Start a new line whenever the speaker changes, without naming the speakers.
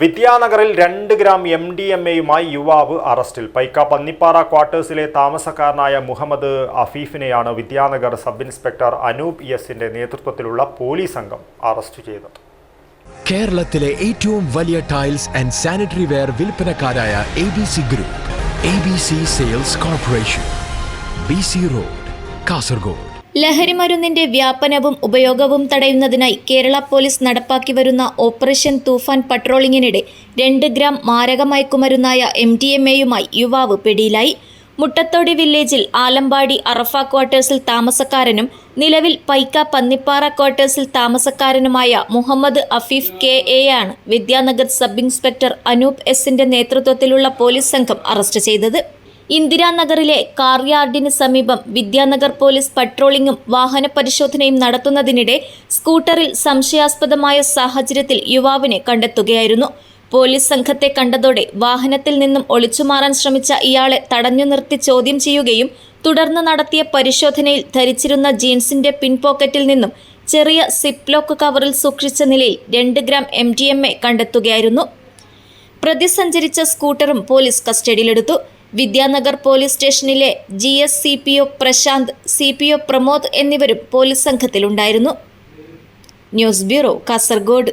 വിദ്യാനഗറിൽ 2 gram MDMA-യുമായി യുവാവ് അറസ്റ്റിൽ. പൈക്ക പന്നിപ്പാറ ക്വാർട്ടേഴ്സിലെ താമസക്കാരനായ മുഹമ്മദ് അഫീഫിനെയാണ് വിദ്യാനഗർ സബ് ഇൻസ്പെക്ടർ അനൂപ് എസിന്റെ നേതൃത്വത്തിലുള്ള പോലീസ് സംഘം അറസ്റ്റ് ചെയ്തത്.
കേരളത്തിലെ ഏറ്റവും വലിയ ടൈൽസ് ആൻഡ് സാനിറ്ററി വെയർ വിൽപ്പനക്കാരായ ABC group, ABC sales corporation, BC road, Kasaragod.
ലഹരിമരുന്നിന്റെ വ്യാപനവും ഉപയോഗവും തടയുന്നതിനായി കേരള പോലീസ് നടപ്പാക്കി വരുന്ന ഓപ്പറേഷൻ തൂഫാൻ പട്രോളിങ്ങിനിടെ 2 ഗ്രാം മാരക മയക്കുമരുന്നായ MDMA-യുമായി യുവാവ് പിടിയിലായി. മുട്ടത്തോടി വില്ലേജിൽ ആലമ്പാടി അറഫ ക്വാർട്ടേഴ്സിൽ താമസക്കാരനും നിലവിൽ പൈക്ക പന്നിപ്പാറ ക്വാർട്ടേഴ്സിൽ താമസക്കാരനുമായ മുഹമ്മദ് അഫീഫ് KA-യാണ് വിദ്യാനഗർ സബ് ഇൻസ്പെക്ടർ അനൂപ് എസിന്റെ നേതൃത്വത്തിലുള്ള പോലീസ് സംഘം അറസ്റ്റ് ചെയ്തത്. ഇന്ദിരാനഗറിലെ കാർ യാർഡിന് സമീപം വിദ്യാനഗർ പോലീസ് പട്രോളിംഗും വാഹന പരിശോധനയും നടത്തുന്നതിനിടെ സ്കൂട്ടറിൽ സംശയാസ്പദമായ സാഹചര്യത്തിൽ യുവാവിനെ കണ്ടെത്തുകയായിരുന്നു. പോലീസ് സംഘത്തെ കണ്ടതോടെ വാഹനത്തിൽ നിന്നും ഒളിച്ചുമാറാൻ ശ്രമിച്ച ഇയാളെ തടഞ്ഞു നിർത്തി ചോദ്യം ചെയ്യുകയും തുടർന്ന് നടത്തിയ പരിശോധനയിൽ ധരിച്ചിരുന്ന ജീൻസിന്റെ പിൻപോക്കറ്റിൽ നിന്നും ചെറിയ സിപ്പ് ലോക്ക് കവറിൽ സൂക്ഷിച്ച നിലയിൽ 2 ഗ്രാം MDMA കണ്ടെത്തുകയായിരുന്നു. പ്രതി സഞ്ചരിച്ച സ്കൂട്ടറും പോലീസ് കസ്റ്റഡിയിലെടുത്തു. വിദ്യാനഗർ പോലീസ് സ്റ്റേഷനിലെ GS CPO Prashanth, CPO Pramod എന്നിവരും പോലീസ് സംഘത്തിലുണ്ടായിരുന്നു. News bureau, Kasaragod.